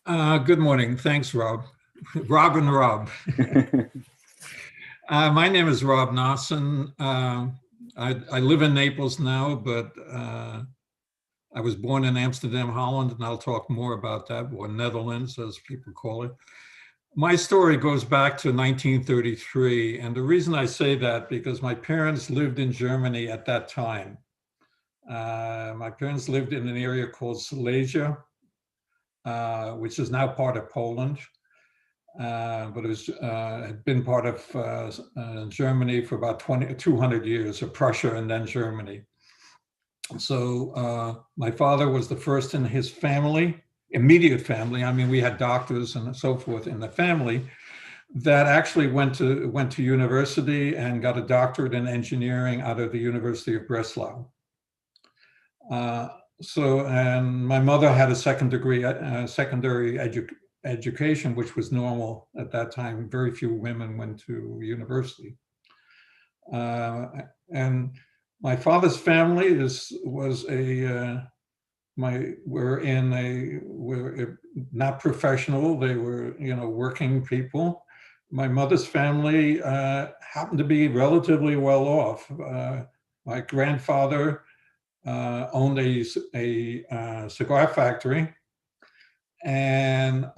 Good morning. Thanks, Rob. Rob and Rob. My name is Rob Nossen. I live in Naples now, but I was born in Amsterdam, Holland, and I'll talk more about that, or Netherlands, as people call it. My story goes back to 1933, and the reason I say that because my parents lived in Germany at that time. My parents lived in an area called Silesia, which is now part of Poland. But it was, had been part of Germany for about 200 years, so Prussia and then Germany. So my father was the first in his family, immediate family. I mean, we had doctors and so forth in the family that actually went to university and got a doctorate in engineering out of the University of Breslau. And my mother had a secondary education, which was normal at that time. Very few women went to university. And my father's family were not professional. They were, working people. My mother's family happened to be relatively well off. My grandfather owned a cigar factory, and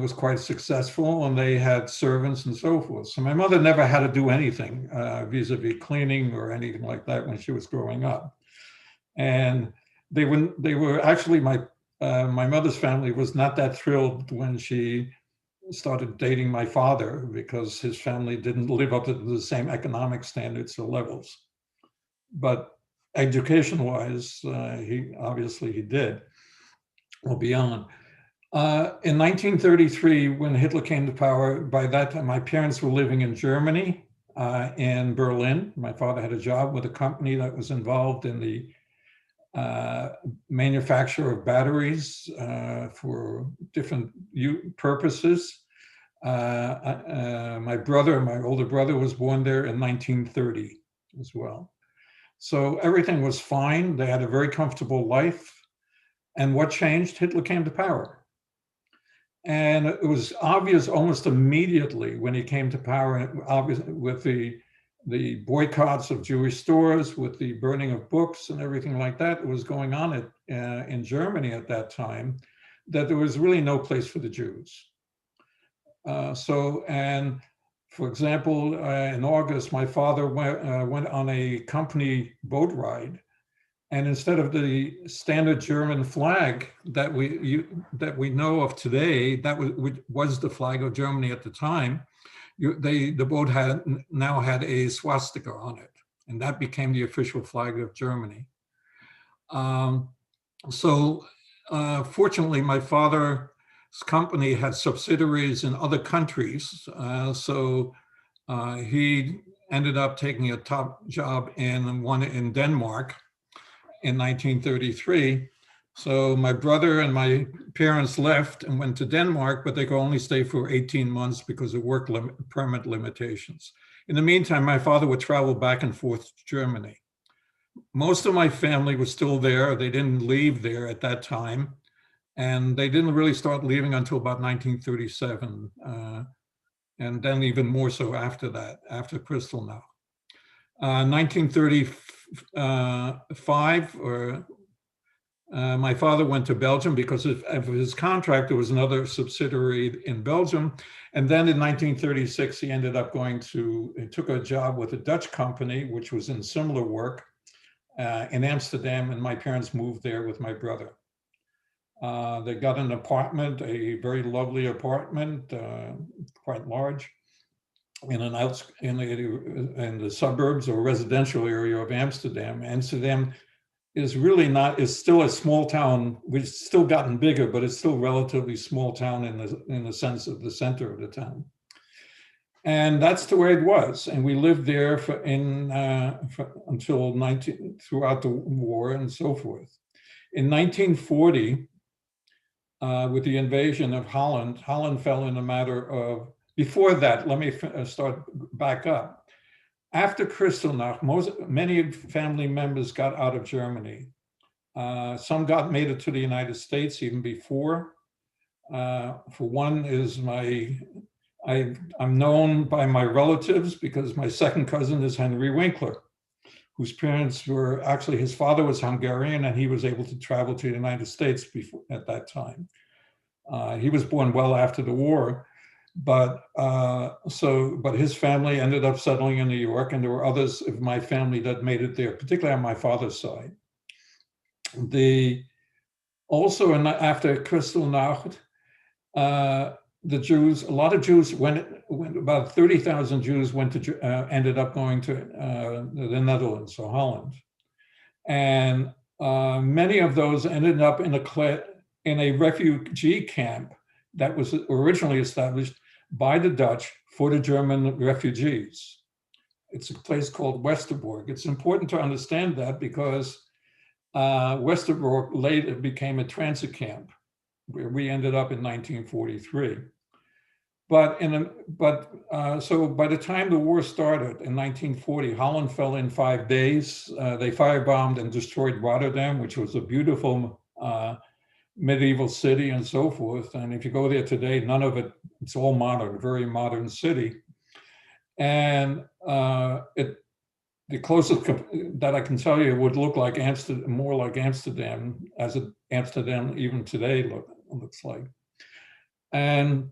was quite successful, and they had servants and so forth. So my mother never had to do anything vis-a-vis cleaning or anything like that when she was growing up. And they were actually, my mother's family was not that thrilled when she started dating my father, because his family didn't live up to the same economic standards or levels. But education-wise, he did, or beyond. In 1933, when Hitler came to power, by that time, my parents were living in Germany, in Berlin. My father had a job with a company that was involved in the manufacture of batteries for different purposes. My older brother, was born there in 1930 as well. So everything was fine. They had a very comfortable life. And what changed? Hitler came to power. And it was obvious almost immediately when he came to power, obviously with the boycotts of Jewish stores, with the burning of books and everything like that was going on in Germany at that time, that there was really no place for the Jews. For example, in August, my father went on a company boat ride, and instead of the standard German flag that we know of today, that was the flag of Germany at the time, the boat now had a swastika on it, and that became the official flag of Germany. Fortunately, my father's company had subsidiaries in other countries, so he ended up taking a top job in Denmark in 1933. So my brother and my parents left and went to Denmark, but they could only stay for 18 months because of work permit limitations. In the meantime, my father would travel back and forth to Germany. Most of my family was still there. They didn't leave there at that time. And they didn't really start leaving until about 1937. And then even more so after that, after Kristallnacht. 1935, my father went to Belgium because of his contract. There was another subsidiary in Belgium. And then in 1936, he ended up he took a job with a Dutch company, which was in similar work in Amsterdam. And my parents moved there with my brother. They got an apartment, a very lovely apartment, quite large, in the suburbs or residential area of Amsterdam. Amsterdam is still a small town. We've still gotten bigger, but it's still relatively small town in the sense of the center of the town. And that's the way it was. And we lived there until throughout the war and so forth. In 1940, with the invasion of Holland fell in a matter of, before that, let me start back up. After Kristallnacht, many family members got out of Germany. Some made it to the United States even before. For one is I'm known by my relatives because my second cousin is Henry Winkler, whose parents were actually, his father was Hungarian and he was able to travel to the United States before, at that time. He was born well after the war, but his family ended up settling in New York, and there were others of my family that made it there, particularly on my father's side. Also after Kristallnacht, the Jews, a lot of Jews went about 30,000 Jews ended up going to the Netherlands or Holland. And many of those ended up in a refugee camp that was originally established by the Dutch for the German refugees. It's a place called Westerbork. It's important to understand that because Westerbork later became a transit camp where we ended up in 1943. So by the time the war started in 1940, Holland fell in 5 days. They firebombed and destroyed Rotterdam, which was a beautiful medieval city and so forth. And if you go there today, none of it, it's all modern, very modern city. And the closest that I can tell you would look like Amsterdam, more like Amsterdam, as Amsterdam even today looks like. And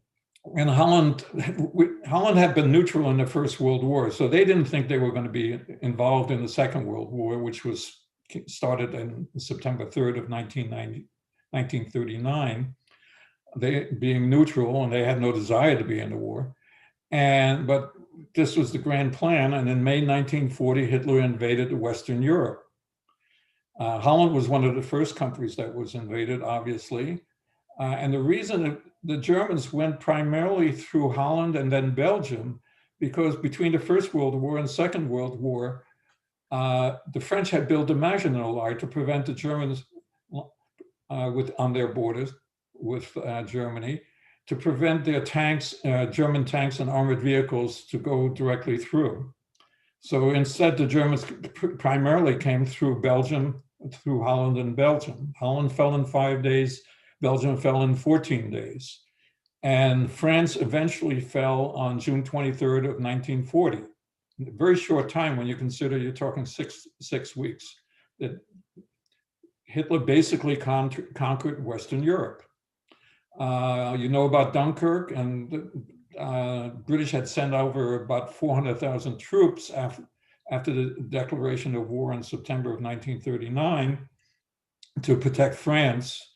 Holland had been neutral in the First World War, so they didn't think they were going to be involved in the Second World War, which was started in September 3rd of 1939. They being neutral, and they had no desire to be in the war. But this was the grand plan, and in May 1940, Hitler invaded Western Europe. Holland was one of the first countries that was invaded, obviously. And the reason the Germans went primarily through Holland and then Belgium, because between the First World War and Second World War, the French had built a Maginot Line to prevent the Germans on their borders with Germany, to prevent their tanks, German tanks and armored vehicles to go directly through. So instead, the Germans primarily came through Belgium, through Holland and Belgium. Holland fell in 5 days, Belgium fell in 14 days. And France eventually fell on June 23rd of 1940. A very short time when you consider you're talking six weeks. That Hitler basically conquered Western Europe. You know about Dunkirk, and the British had sent over about 400,000 troops after the declaration of war in September of 1939 to protect France.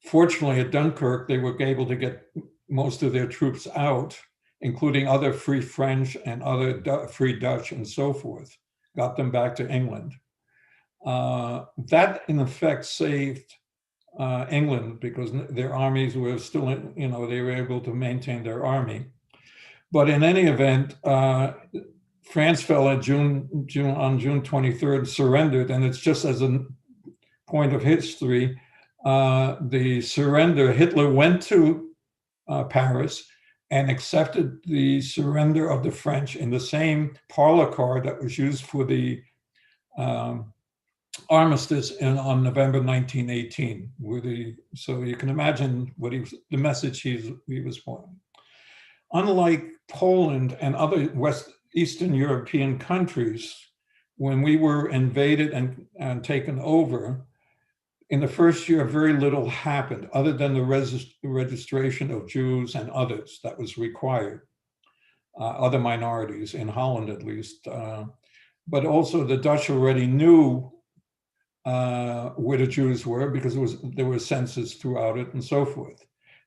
Fortunately, at Dunkirk, they were able to get most of their troops out, including other Free French and other Free Dutch and so forth, got them back to England. That, in effect, saved England because their armies were still, they were able to maintain their army. But in any event, France fell on June 23rd, surrendered, and it's just as a point of history, the surrender, Hitler went to Paris and accepted the surrender of the French in the same parlor car that was used for the armistice on November 1918. So you can imagine what the message he was pointing. Unlike Poland and other Eastern European countries, when we were invaded and taken over, in the first year, very little happened other than the registration of Jews and others that was required, other minorities, in Holland at least. But also the Dutch already knew where the Jews were because there were census throughout it and so forth.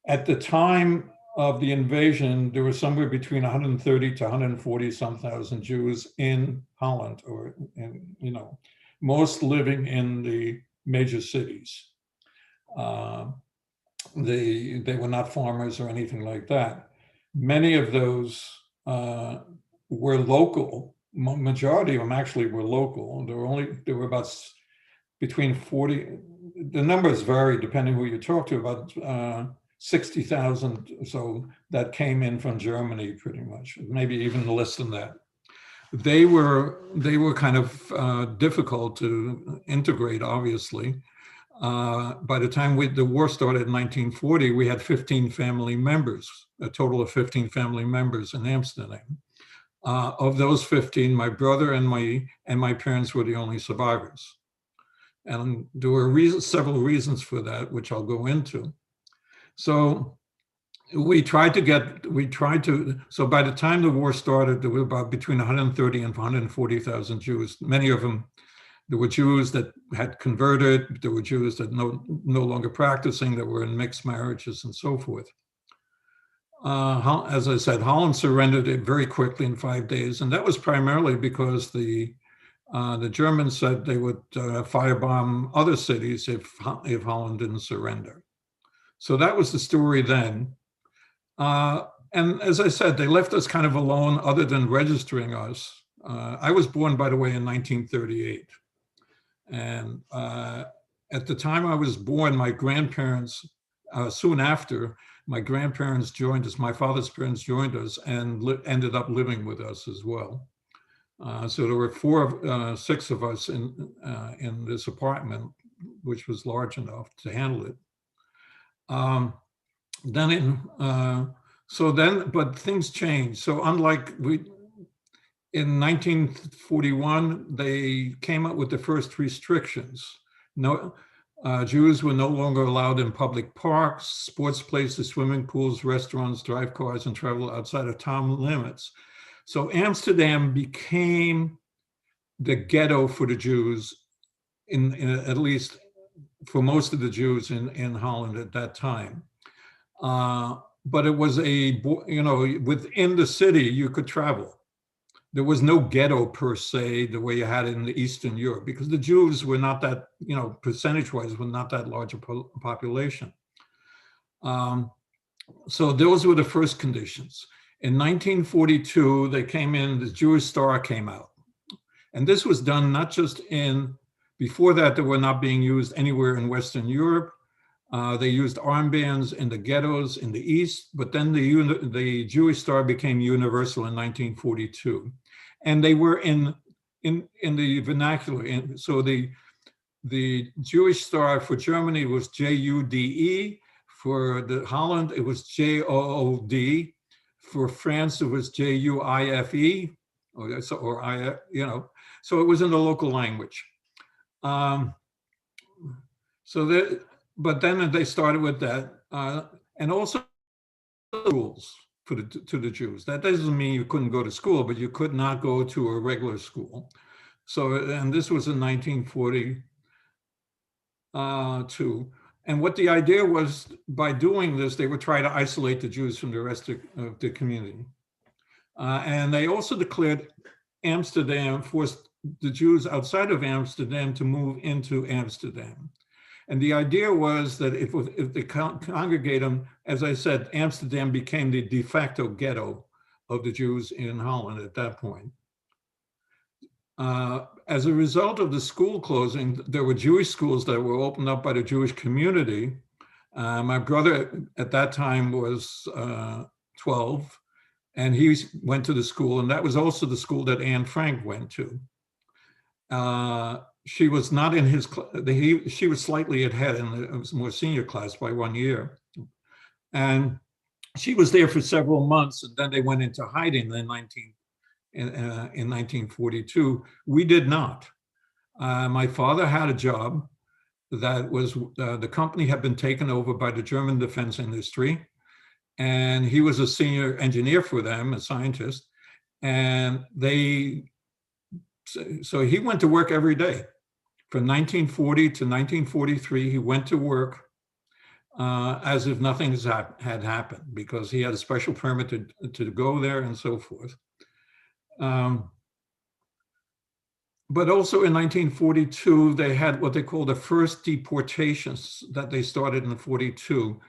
At the time of the invasion, there were somewhere between 130 to 140 some thousand Jews in Holland, most living in the major cities. They were not farmers or anything like that. Many of those were local. Majority of them actually were local. There were about between 40, the numbers vary depending who you talk to, about 60,000 or so that came in from Germany pretty much, maybe even less than that. They were kind of difficult to integrate, obviously. By the time the war started in 1940, we had 15 family members, a total of 15 family members in Amsterdam. Of those 15, my brother and my parents were the only survivors. And there were several reasons for that, which I'll go into. So so by the time the war started, there were about between 130 and 140,000 Jews. Many of them, there were Jews that had converted, there were Jews that no longer practicing, that were in mixed marriages and so forth. As I said, Holland surrendered it very quickly in 5 days, and that was primarily because the Germans said they would firebomb other cities if Holland didn't surrender. So that was the story then. And as I said, they left us kind of alone other than registering us. I was born, by the way, in 1938. And at the time I was born, my grandparents, soon after, my grandparents joined us, my father's parents joined us and ended up living with us as well. So there were six of us in this apartment, which was large enough to handle it. But things changed. So unlike in 1941, they came up with the first restrictions. Jews were no longer allowed in public parks, sports places, swimming pools, restaurants, drive cars, and travel outside of town limits. So Amsterdam became the ghetto for the Jews, at least for most of the Jews in Holland at that time. But it was within the city you could travel. There was no ghetto per se, the way you had it in the Eastern Europe, because the Jews were not that, percentage-wise, were not that large a population. So those were the first conditions. In 1942, they came in, the Jewish Star came out. And this was done not just before that, they were not being used anywhere in Western Europe. They used armbands in the ghettos in the East, but then the Jewish Star became universal in 1942. And they were in the vernacular. So the Jewish Star for Germany was Jude. For Holland, it was Jood. For France, it was Juife, so it was in the local language. But then they started with that, and also rules to the Jews. That doesn't mean you couldn't go to school, but you could not go to a regular school. So, and this was in 1942. And what the idea was, by doing this, they would try to isolate the Jews from the rest of the community. And they also declared Amsterdam, forced the Jews outside of Amsterdam to move into Amsterdam. And the idea was that if they congregate them, as I said, Amsterdam became the de facto ghetto of the Jews in Holland at that point. As a result of the school closing, there were Jewish schools that were opened up by the Jewish community. My brother at that time was 12, and he went to the school, and that was also the school that Anne Frank went to. She was not in his class. She was slightly ahead in the more senior class by 1 year. And she was there for several months, and then they went into hiding in 1942. We did not. My father had a job that was, the company had been taken over by the German defense industry, and he was a senior engineer for them, a scientist, and so he went to work every day. From 1940 to 1943, he went to work as if nothing had happened, because he had a special permit to go there and so forth. But also in 1942, they had what they call the first deportations that they started in 42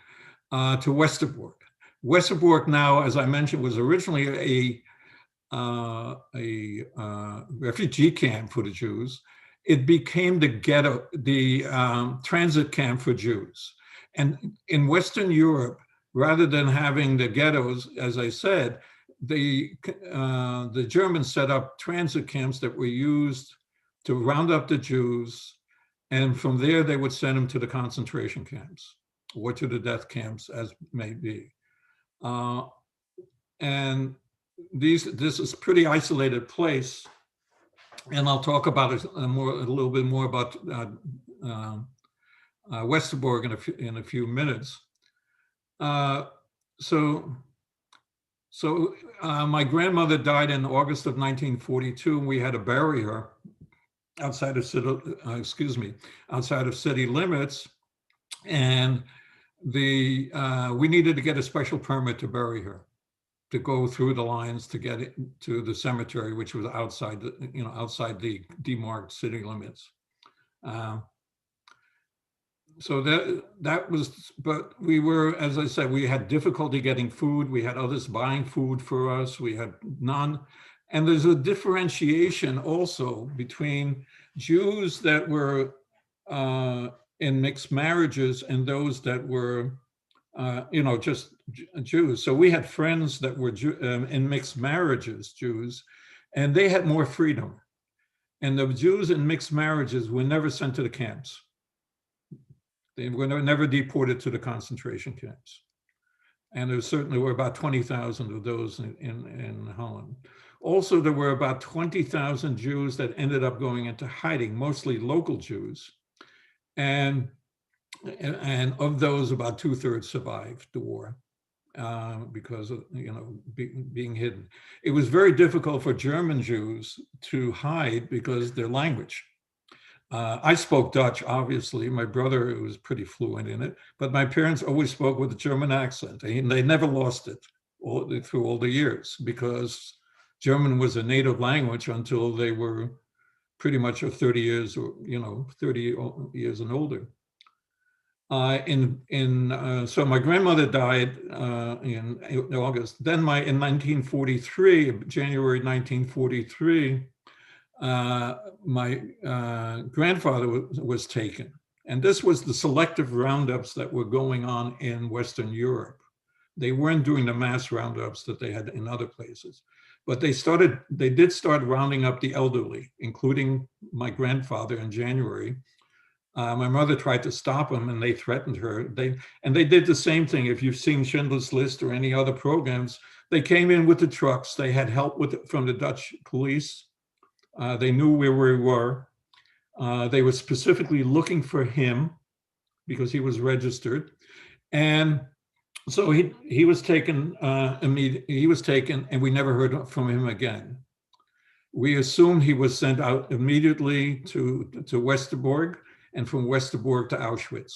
to Westerbork. Westerbork now, as I mentioned, was originally a refugee camp for the Jews. It became the ghetto, the transit camp for Jews. And in Western Europe, rather than having the ghettos, as I said, the Germans set up transit camps that were used to round up the Jews And from there, they would send them to the concentration camps or to the death camps, as may be. And this is a pretty isolated place. And I'll talk about it a little bit more about Westerbork in a few minutes. So my grandmother died in August of 1942, and we had to bury her outside of city limits, and we needed to get a special permit to bury her, to go through the lines to get to the cemetery, which was outside the demarked city limits. So that was, but we were, as I said, we had difficulty getting food. We had others buying food for us. We had none. And there's a differentiation also between Jews that were in mixed marriages and those that were, just Jews. So we had friends that were in mixed marriages, Jews, and they had more freedom. And the Jews in mixed marriages were never sent to the camps. They were never deported to the concentration camps. And there certainly were about 20,000 of those in Holland. Also, there were about 20,000 Jews that ended up going into hiding, mostly local Jews. And of those, about 2/3 survived the war because of being hidden. It was very difficult for German Jews to hide because their language. I spoke Dutch, obviously. My brother was pretty fluent in it, but my parents always spoke with a German accent, and they never lost it through all the years, because German was a native language until they were pretty much 30 years and older. So my grandmother died in August. Then in 1943, January 1943, my grandfather was taken. And this was the selective roundups that were going on in Western Europe. They weren't doing the mass roundups that they had in other places. But they did start rounding up the elderly, including my grandfather in January. My mother tried to stop them, and they threatened her. They did the same thing. If you've seen Schindler's List or any other programs, they came in with the trucks. They had help from the Dutch police. They knew where we were. They were specifically looking for him because he was registered. And so he was taken He was taken, and we never heard from him again. We assumed he was sent out immediately to Westerbork, and from Westerbork to Auschwitz.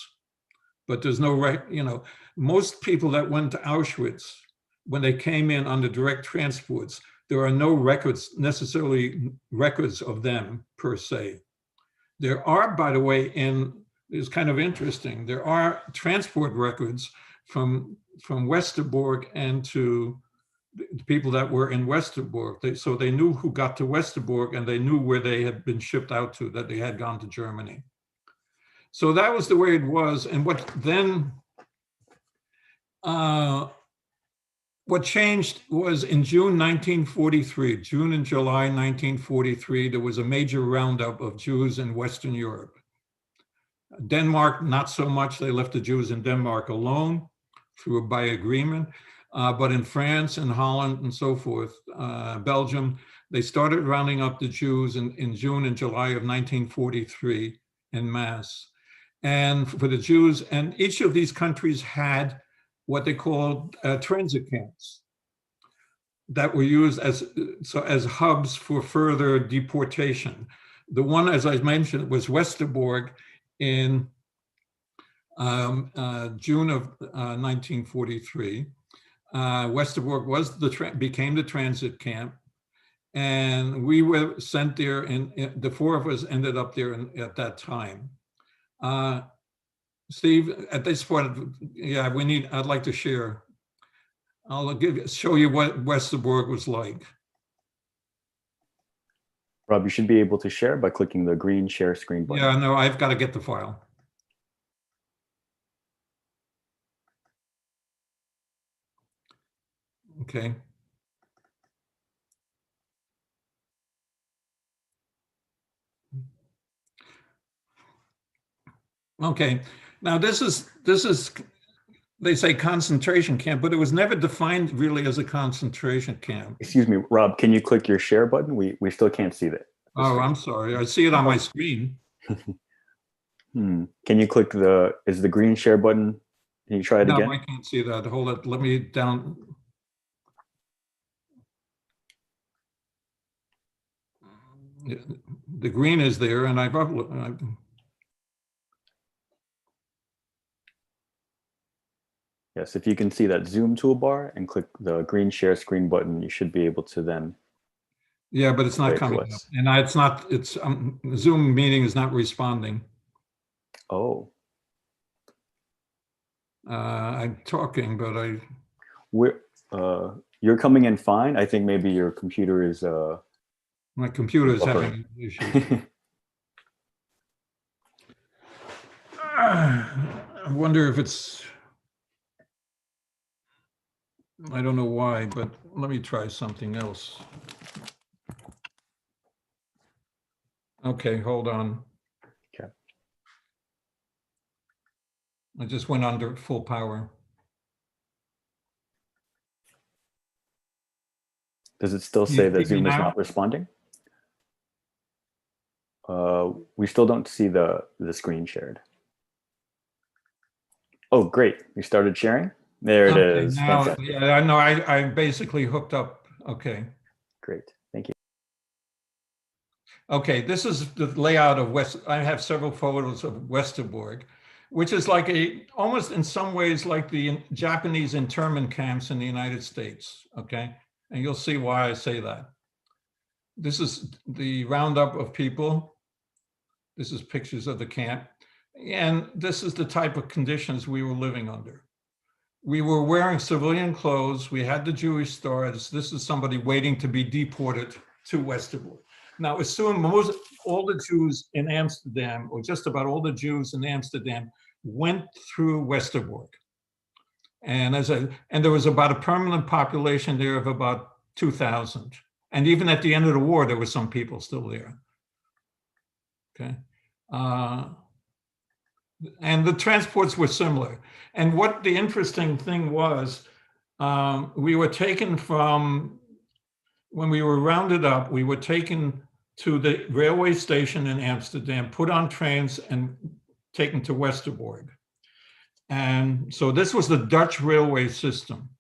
But there's no most people that went to Auschwitz, when they came in on the direct transports, there are no necessarily records of them per se. There are, by the way, it's kind of interesting, there are transport records from Westerbork and to the people that were in Westerbork. So they knew who got to Westerbork, and they knew where they had been shipped out to, that they had gone to Germany. So that was the way it was. And what changed was in June 1943, June and July 1943, there was a major roundup of Jews in Western Europe. Denmark, not so much. They left the Jews in Denmark alone by agreement. But in France and Holland and so forth, Belgium, they started rounding up the Jews in June and July of 1943 en masse. And for the Jews, and each of these countries had what they called transit camps that were used as hubs for further deportation. The one, as I mentioned, was Westerbork in June of 1943. Westerbork became the transit camp, and we were sent there, and the four of us ended up there at that time. Steve, at this point, I'd like to share. I'll show you what Westerbork was like. Rob, you should be able to share by clicking the green share screen button. Yeah, no, I've got to get the file. Okay. Okay. Now this is they say concentration camp, but it was never defined really as a concentration camp. Excuse me, Rob, can you click your share button? We still can't see that. Oh, I'm sorry. I see it on my screen. Can you click is the green share button? Can you try it No, again? I can't see that. Hold it. Let me down. The green is there, and Yes, if you can see that Zoom toolbar and click the green share screen button, you should be able to then. yeah, but it's not coming up, and it's not. It's Zoom meeting is not responding. Oh. I'm talking, but you're coming in fine. I think maybe your computer is. My computer is having issues. I wonder if it's. I don't know why, but let me try something else. Okay, hold on. Okay. I just went under full power. Does it still say that Zoom is now? not responding? We still don't see the screen shared. Oh, great. You started sharing? There it is. Now, fantastic. yeah, I know. I basically hooked up. Okay. Great. Thank you. Okay, this is the layout of West. I have several photos of Westerbork, which is like almost in some ways like the Japanese internment camps in the United States. Okay, and you'll see why I say that. This is the roundup of people. This is pictures of the camp. And this is the type of conditions we were living under. We were wearing civilian clothes. We had the Jewish stars. This is somebody waiting to be deported to Westerbork. Now, assume all the Jews in Amsterdam, or just about all the Jews in Amsterdam, went through Westerbork. And there was about a permanent population there of about 2,000. And even at the end of the war, there were some people still there. Okay. And the transports were similar. And what the interesting thing was, we were taken from, when we were rounded up, we were taken to the railway station in Amsterdam, put on trains and taken to Westerbork. And so this was the Dutch railway system.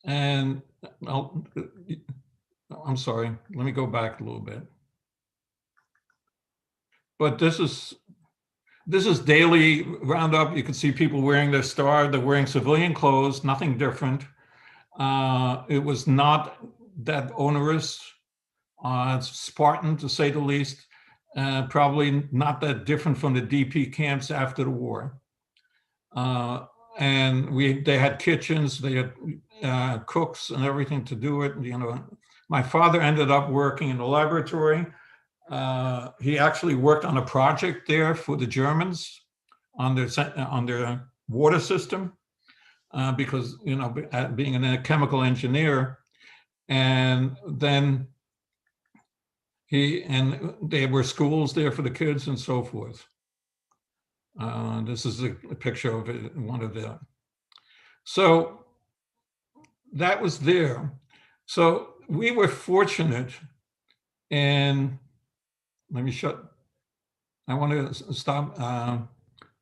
And I'm sorry, let me go back a little bit. But this is daily roundup. You can see people wearing their star. They're wearing civilian clothes, nothing different. It was not that onerous. Spartan, to say the least. Probably not that different from the DP camps after the war. And they had kitchens, they had cooks and everything to do it. You know, my father ended up working in the laboratory. He actually worked on a project there for the Germans on their water system, because, you know, being a chemical engineer. And then there were schools there for the kids and so forth. This is a picture of it, one of them. So that was there. So we were fortunate, and let me I want to stop.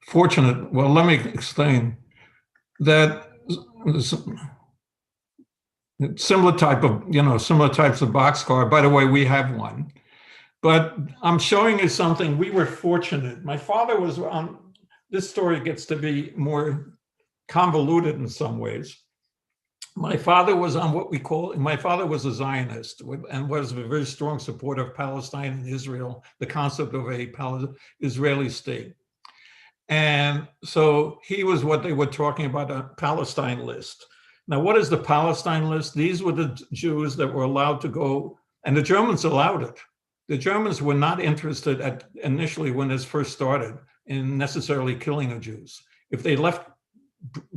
Fortunate, well, let me explain that similar types of boxcar. By the way, we have one. But I'm showing you something. We were fortunate. My father was on, this story gets to be more convoluted in some ways. My father was on my father was a Zionist and was a very strong supporter of Palestine and Israel, the concept of a Israeli state. And so he was what they were talking about, a Palestine list. Now, what is the Palestine list? These were the Jews that were allowed to go, and the Germans allowed it. The Germans were not interested initially when this first started in necessarily killing the Jews. If they left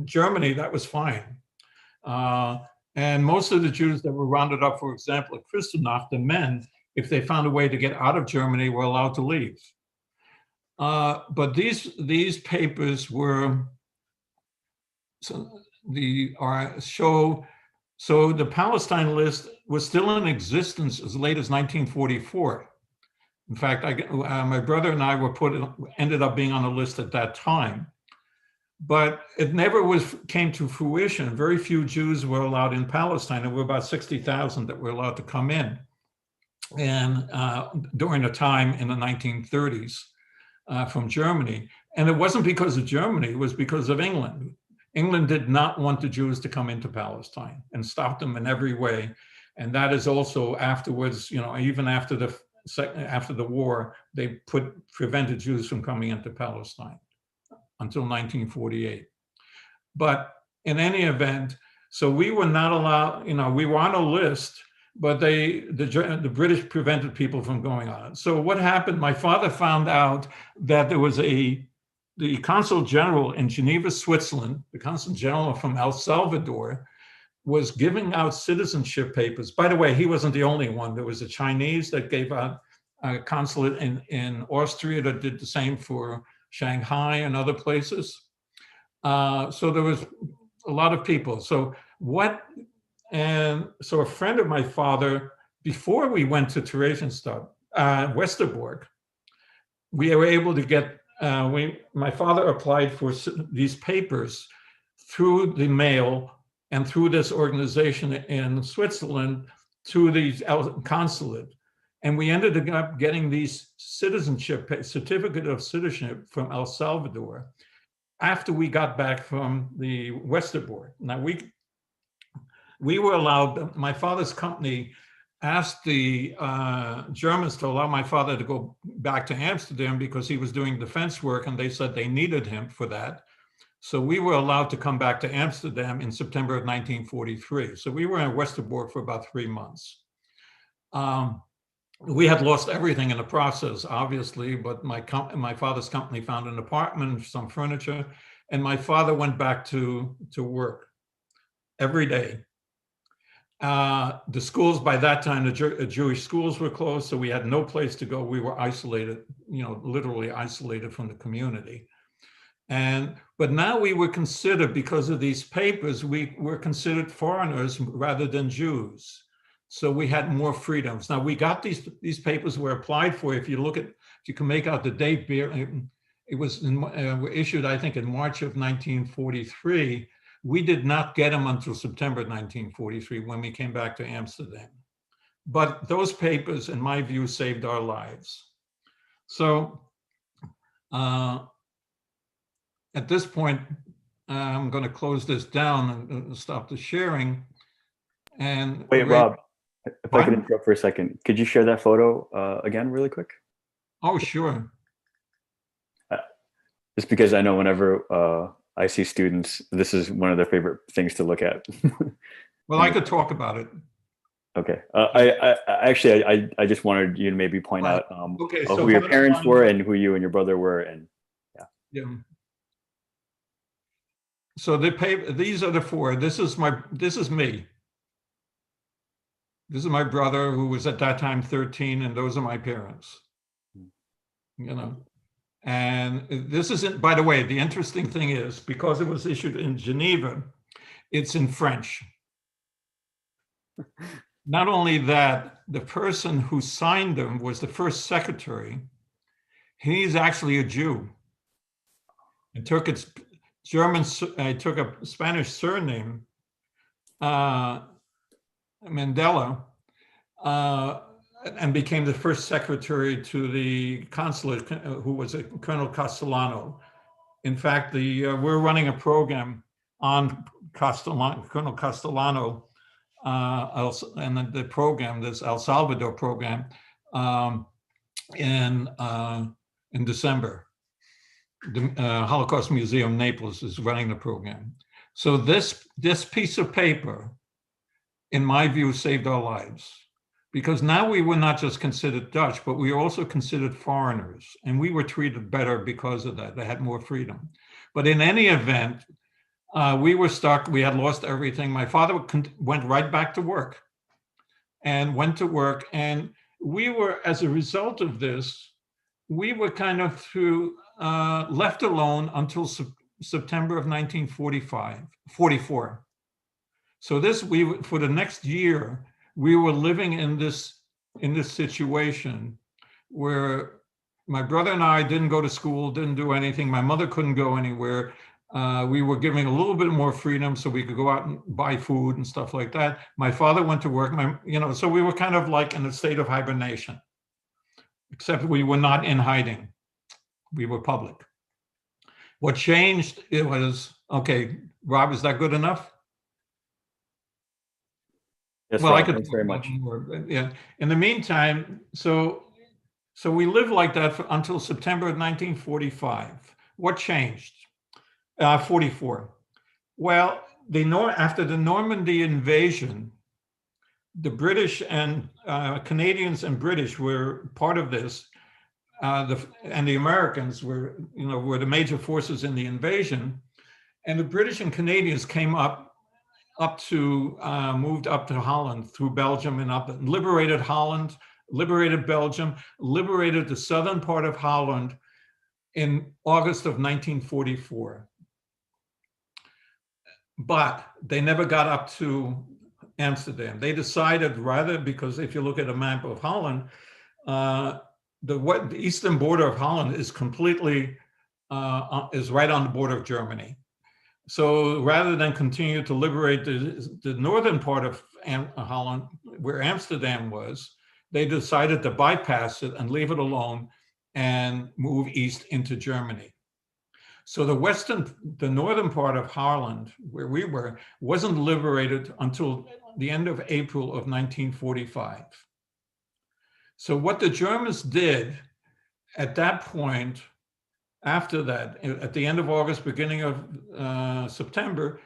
Germany, that was fine. And most of the Jews that were rounded up, for example, at Kristallnacht, the men, if they found a way to get out of Germany, were allowed to leave. But these papers were so the Palestine list was still in existence as late as 1944. In fact, my brother and I ended up being on the list at that time. But it never came to fruition. Very few Jews were allowed in Palestine. There were about 60,000 that were allowed to come in. And during a time in the 1930s from Germany. And it wasn't because of Germany, it was because of England. England did not want the Jews to come into Palestine and stopped them in every way. And that is also afterwards, even after the war, they prevented Jews from coming into Palestine until 1948. But in any event, so we were not allowed, we were on a list, but the British prevented people from going on. So what happened, my father found out that there was the consul general in Geneva, Switzerland, the consul general from El Salvador, was giving out citizenship papers. By the way, he wasn't the only one. There was a Chinese that gave out a consulate in Austria that did the same for Shanghai and other places. So there was a lot of people. So a friend of my father, before we went to Theresienstadt, Westerbork, we were able to get, my father applied for these papers through the mail and through this organization in Switzerland to the consulate. And we ended up getting these certificate of citizenship from El Salvador after we got back from the Westerbork. Now we were allowed, my father's company asked the Germans to allow my father to go back to Amsterdam because he was doing defense work and they said they needed him for that. So we were allowed to come back to Amsterdam in September of 1943. So we were in Westerbork for about 3 months. We had lost everything in the process, obviously, but my father's company found an apartment, some furniture, and my father went back to work every day. The schools, by that time, the Jewish schools were closed, so we had no place to go. We were isolated, literally isolated from the community. But now we were considered, because of these papers, we were considered foreigners rather than Jews. So we had more freedoms. Now we got these papers were applied for. If you can make out the date, it was were issued, I think, in March of 1943. We did not get them until September 1943 when we came back to Amsterdam. But those papers, in my view, saved our lives. So at this point, I'm going to close this down and stop the sharing. And wait, Rob, if I could interrupt for a second, could you share that photo again really quick? Oh, sure. Just because I know whenever I see students, this is one of their favorite things to look at. Well, I could talk about it. Okay. I just wanted you to maybe point out who your parents were and who you and your brother were, and yeah. So these are the four. This is me. This is my brother, who was at that time 13, and those are my parents. And this isn't, by the way, the interesting thing is, because it was issued in Geneva, it's in French. Not only that, the person who signed them was the first secretary. He's actually a Jew. It took its took a Spanish surname, Mandela, and became the first secretary to the consulate, who was a Colonel Castellano. In fact, we're running a program on Colonel Castellano, and the program, this El Salvador program, in December. The Holocaust Museum Naples is running the program. So this piece of paper, in my view, saved our lives, because now we were not just considered Dutch, but we were also considered foreigners, and we were treated better because of that. They had more freedom. But in any event, we were stuck. We had lost everything. My father went right back to work and we were, as a result of this, we were kind of left alone until September of 1944. So for the next year, we were living in this situation where my brother and I didn't go to school, didn't do anything. My mother couldn't go anywhere. We were giving a little bit more freedom so we could go out and buy food and stuff like that. My father went to work, so we were kind of like in a state of hibernation, except we were not in hiding. We were public. What changed, it was, okay, Rob, is that good enough? Yes, well, Rob, thanks very much. More, yeah. In the meantime, so we lived like that until September of 1945. What changed? 44. Well, after the Normandy invasion, the British and Canadians and British were part of this, and the Americans were the major forces in the invasion, and the British and Canadians came moved up to Holland through Belgium and liberated Holland, liberated Belgium, liberated the southern part of Holland in August of 1944. But they never got up to Amsterdam. They decided because if you look at a map of Holland, the eastern border of Holland is completely, is right on the border of Germany. So rather than continue to liberate the northern part of Holland, where Amsterdam was, they decided to bypass it and leave it alone and move east into Germany. So the northern part of Holland, where we were, wasn't liberated until the end of April of 1945. So what the Germans did at that point, after that, at the end of August, beginning of September,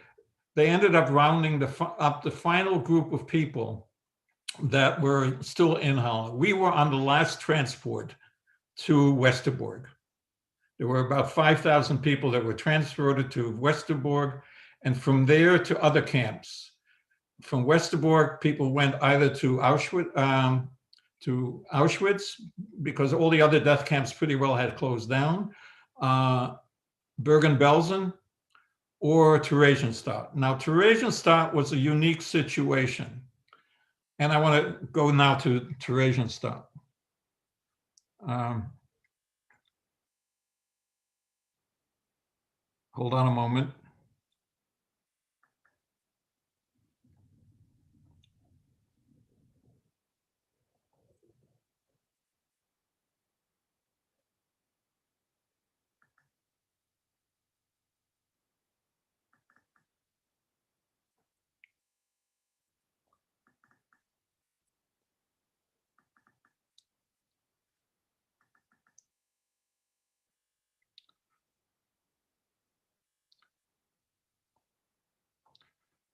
they ended up rounding up the final group of people that were still in Holland. We were on the last transport to Westerbork. There were about 5,000 people that were transported to Westerbork, and from there to other camps. From Westerbork, people went either to Auschwitz, because all the other death camps pretty well had closed down, Bergen-Belsen, or Theresienstadt. Now, Theresienstadt was a unique situation. And I want to go now to Theresienstadt. Hold on a moment.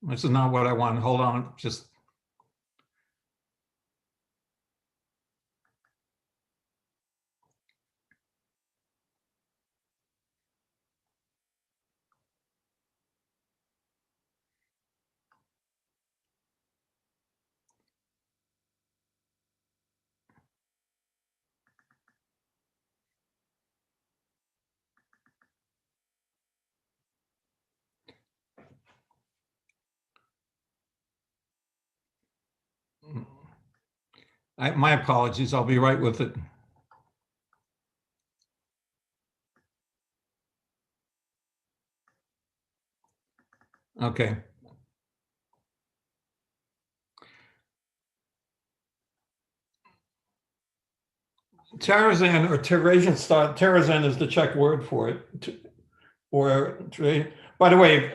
This is not what I want. Hold on, just. My apologies, I'll be right with it. Okay. Terezin or Theresienstadt, Terezin is the Czech word for it. By the way,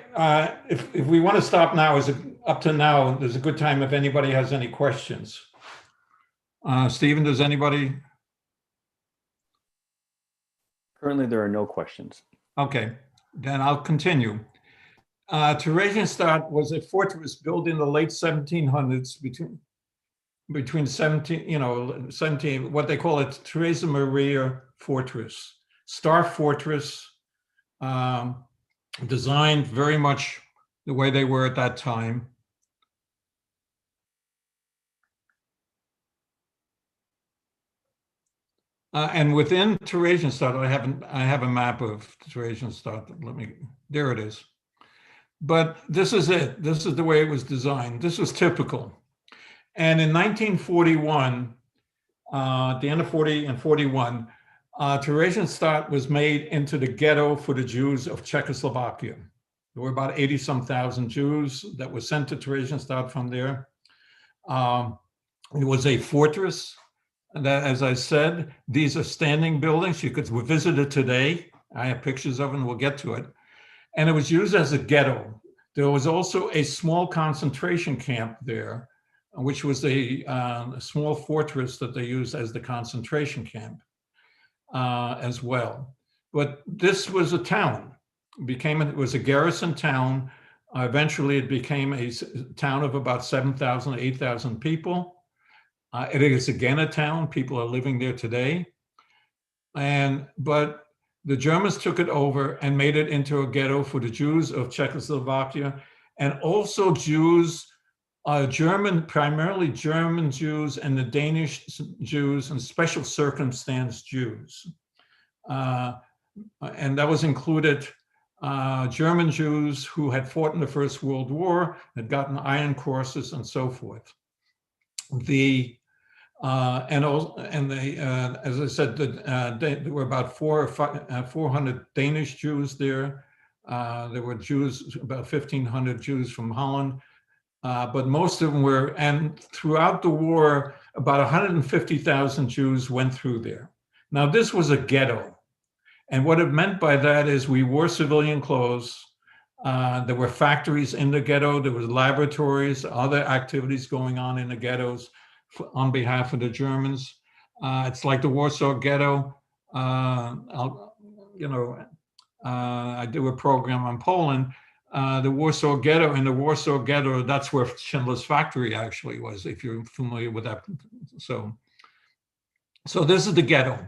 if we want to stop now, up to now, there's a good time if anybody has any questions. Stephen, does anybody? Currently, there are no questions. Okay, then I'll continue. Theresienstadt was a fortress built in the late 1700s between 17, what they call it, Teresa Maria Fortress, Star Fortress, designed very much the way they were at that time. And within Theresienstadt, I have a map of Theresienstadt. There it is. But this is it. This is the way it was designed. This was typical. And in 1941, at the end of 40 and 41, Theresienstadt was made into the ghetto for the Jews of Czechoslovakia. There were about 80-some thousand Jews that were sent to Theresienstadt from there. It was a fortress. That, as I said, these are standing buildings. You could visit it today. I have pictures of them. We'll get to it. And it was used as a ghetto. There was also a small concentration camp there, which was a small fortress that they used as the concentration camp as well. But this was a town. It was a garrison town. Eventually, it became a town of about 7,000, 8,000 people. It is again a town. People are living there today. But the Germans took it over and made it into a ghetto for the Jews of Czechoslovakia, and also Jews, primarily German Jews and the Danish Jews and special circumstance Jews. And that was included German Jews who had fought in the First World War, had gotten Iron Crosses and so forth. As I said, there were about 400 Danish Jews there. There were Jews, about 1,500 Jews from Holland, but most of them were, and throughout the war, about 150,000 Jews went through there. Now, this was a ghetto. And what it meant by that is we wore civilian clothes. There were factories in the ghetto. There was laboratories, other activities going on in the ghettos on behalf of the Germans. It's like the Warsaw Ghetto. I do a program on Poland. The Warsaw Ghetto, in the Warsaw Ghetto, that's where Schindler's Factory actually was, if you're familiar with that. So this is the ghetto.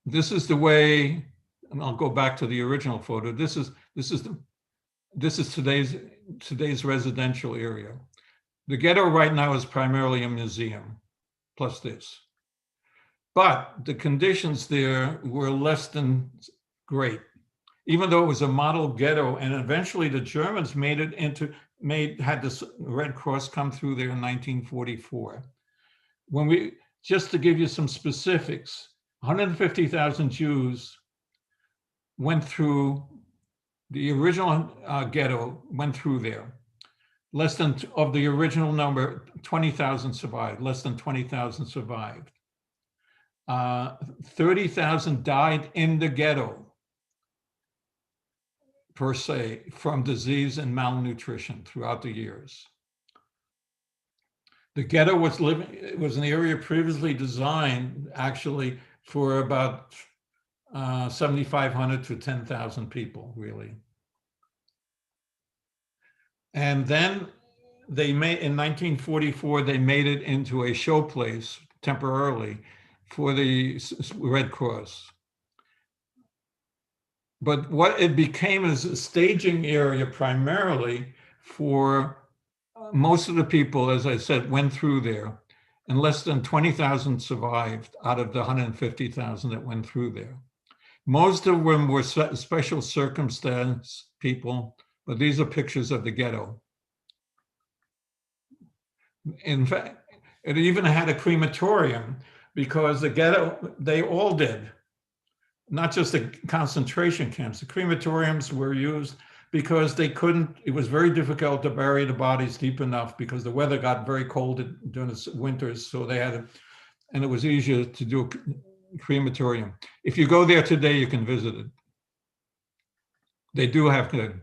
This is the way, and I'll go back to the original photo. This is today's residential area. The ghetto right now is primarily a museum, plus this. But the conditions there were less than great, even though it was a model ghetto. And eventually the Germans had this Red Cross come through there in 1944. Just to give you some specifics, 150,000 Jews went through the original ghetto, went through there. Less than, of the original number, 20,000 survived, less than 20,000 survived. 30,000 died in the ghetto, per se, from disease and malnutrition throughout the years. The ghetto was an area previously designed actually for about 7,500 to 10,000 people, really. And then in 1944, they made it into a showplace temporarily for the Red Cross. But what it became is a staging area primarily for most of the people, as I said, went through there, and less than 20,000 survived out of the 150,000 that went through there. Most of them were special circumstance people, but these are pictures of the ghetto. In fact, it even had a crematorium because the ghetto, they all did, not just the concentration camps. The crematoriums were used because they couldn't, it was very difficult to bury the bodies deep enough because the weather got very cold during the winters. So they had, and it was easier to do a crematorium. If you go there today, you can visit it. They do have to.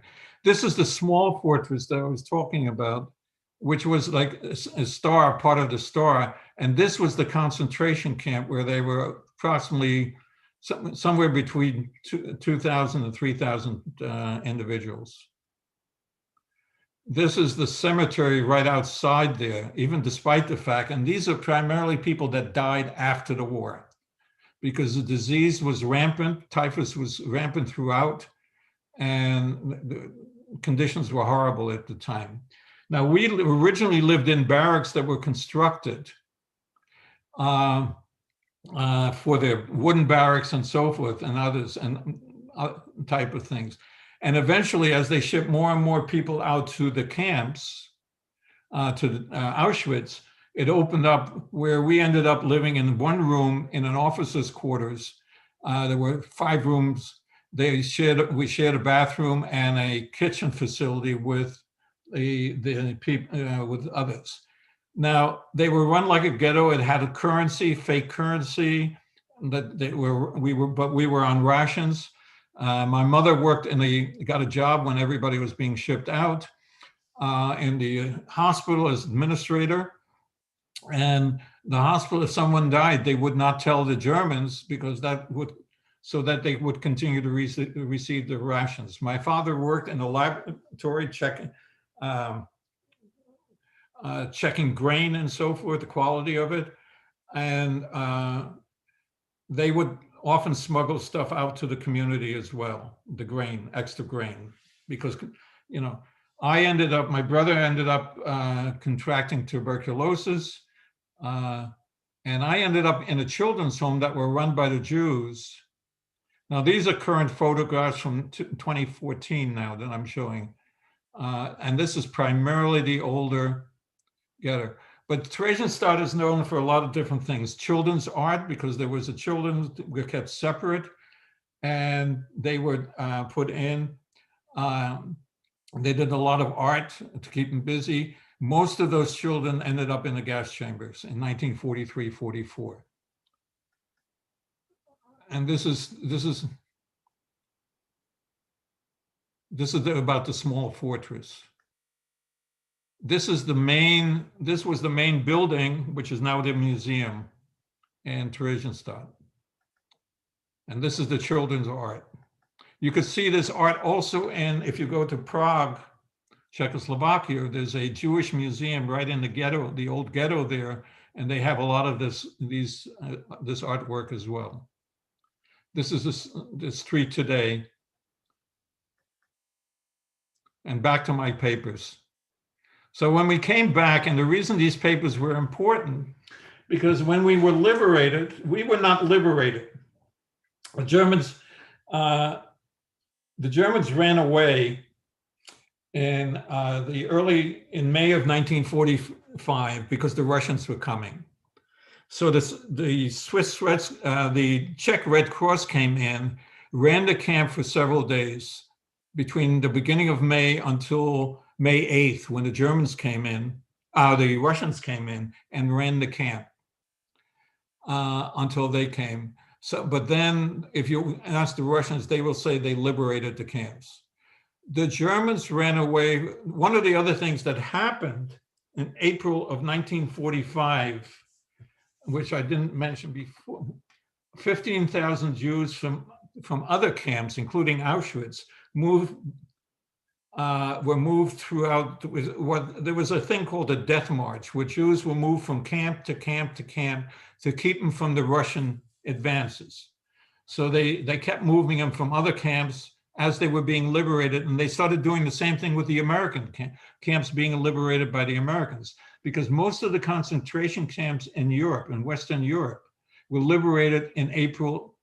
This is the small fortress that I was talking about, which was like a star, part of the star. And this was the concentration camp where they were approximately somewhere between 2,000 and 3,000 individuals. This is the cemetery right outside there, even despite the fact, and these are primarily people that died after the war because the disease was rampant, typhus was rampant throughout, and the conditions were horrible at the time. Now, we originally lived in barracks that were constructed for their wooden barracks and so forth, and others, and type of things. And eventually, as they shipped more and more people out to the camps, to Auschwitz, it opened up where we ended up living in one room in an officer's quarters. There were 5 rooms. We shared a bathroom and a kitchen facility with the people, with others. Now, they were run like a ghetto. It had a currency, fake currency, that we were on rations. My mother got a job when everybody was being shipped out in the hospital as administrator. And the hospital, if someone died, they would not tell the Germans because so that they would continue to receive the rations. My father worked in a laboratory checking grain and so forth, the quality of it. And they would often smuggle stuff out to the community as well, the grain, extra grain, because, my brother ended up contracting tuberculosis. And I ended up in a children's home that were run by the Jews. Now, these are current photographs from 2014 now that I'm showing. And this is primarily the older ghetto. But Theresienstadt is known for a lot of different things. Children's art, because there was were kept separate, and they were put in. They did a lot of art to keep them busy. Most of those children ended up in the gas chambers in 1943, 44. And this is about the small fortress. This was the main building, which is now the museum in Theresienstadt. And this is the children's art. You could see this art also if you go to Prague, Czechoslovakia, there's a Jewish museum right in the ghetto, the old ghetto there, and they have a lot of this artwork as well. This is the street today. And back to my papers. So when we came back, and the reason these papers were important, because when we were liberated, we were not liberated. The Germans ran away in May of 1945 because the Russians were coming. So the Czech Red Cross came in, ran the camp for several days between the beginning of May until May 8th, when the Germans came in, the Russians came in and ran the camp until they came. So, but then if you ask the Russians, they will say they liberated the camps. The Germans ran away. One of the other things that happened in April of 1945, which I didn't mention before, 15,000 Jews from other camps, including Auschwitz, were moved throughout. There was a thing called a death march, where Jews were moved from camp to camp to camp to keep them from the Russian advances. So they kept moving them from other camps as they were being liberated, and they started doing the same thing with the American camps being liberated by the Americans, because most of the concentration camps in Europe, in Western Europe, were liberated in April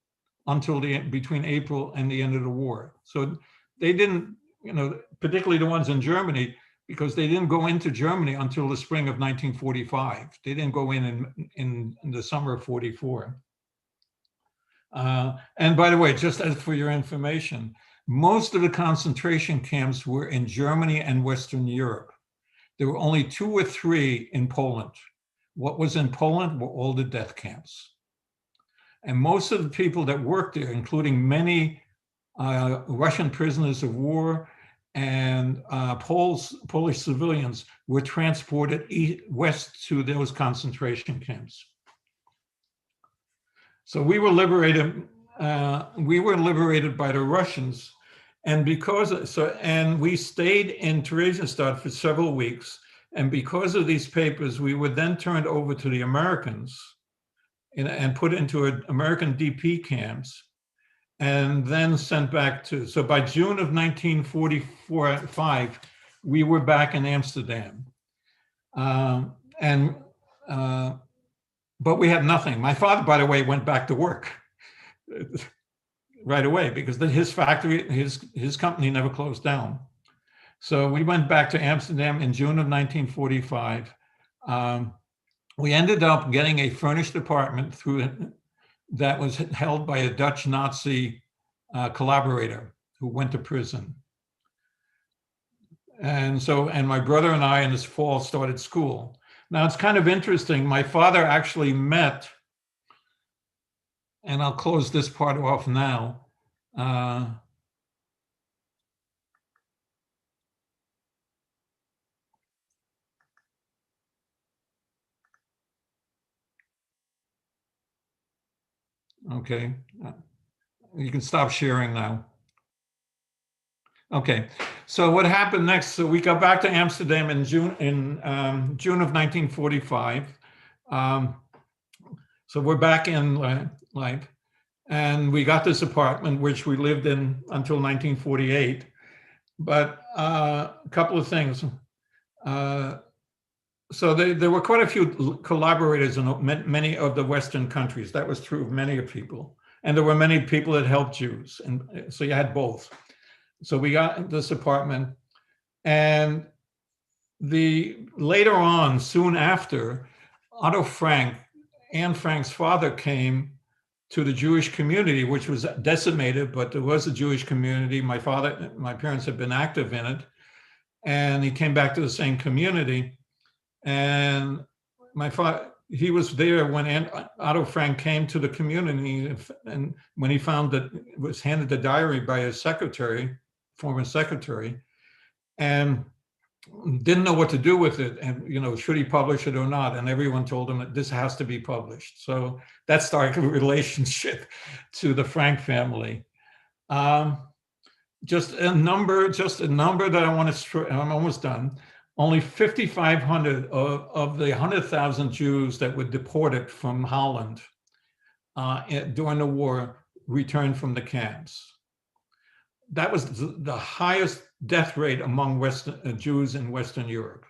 between April and the end of the war. So they didn't, particularly the ones in Germany, because they didn't go into Germany until the spring of 1945. They didn't go in the summer of 44. And by the way, just as for your information, most of the concentration camps were in Germany and Western Europe. There were only 2 or 3 in Poland. What was in Poland were all the death camps. And most of the people that worked there, including many Russian prisoners of war and Polish civilians, were transported west to those concentration camps. So we were liberated by the Russians, and we stayed in Theresienstadt for several weeks. And because of these papers, we were then turned over to the Americans and put into American DP camps, and then sent back so by June of 1945, we were back in Amsterdam. but we had nothing. My father, by the way, went back to work right away because his factory, his company never closed down. So we went back to Amsterdam in June of 1945. We ended up getting a furnished apartment that was held by a Dutch Nazi collaborator who went to prison. And my brother and I in this fall started school. Now it's kind of interesting. My father actually met, and I'll close this part off now. Okay, you can stop sharing now. Okay, so what happened next? So we got back to Amsterdam in June of 1945. So we're back in life, and we got this apartment which we lived in until 1948. But a couple of things. So there were quite a few collaborators in many of the Western countries. That was true of many people, and there were many people that helped Jews, and so you had both. So we got this apartment, and later on, soon after, Otto Frank, Anne Frank's father, came to the Jewish community, which was decimated, but there was a Jewish community. My parents had been active in it, and he came back to the same community. And my father, he was there when Otto Frank came to the community, and when he found that it was handed the diary by his former secretary, and didn't know what to do with it, and should he publish it or not? And everyone told him that this has to be published. So that started a relationship to the Frank family. Just a number that I want to. I'm almost done. Only 5,500 of the 100,000 Jews that were deported from Holland during the war returned from the camps. That was the highest death rate among Jews in Western Europe.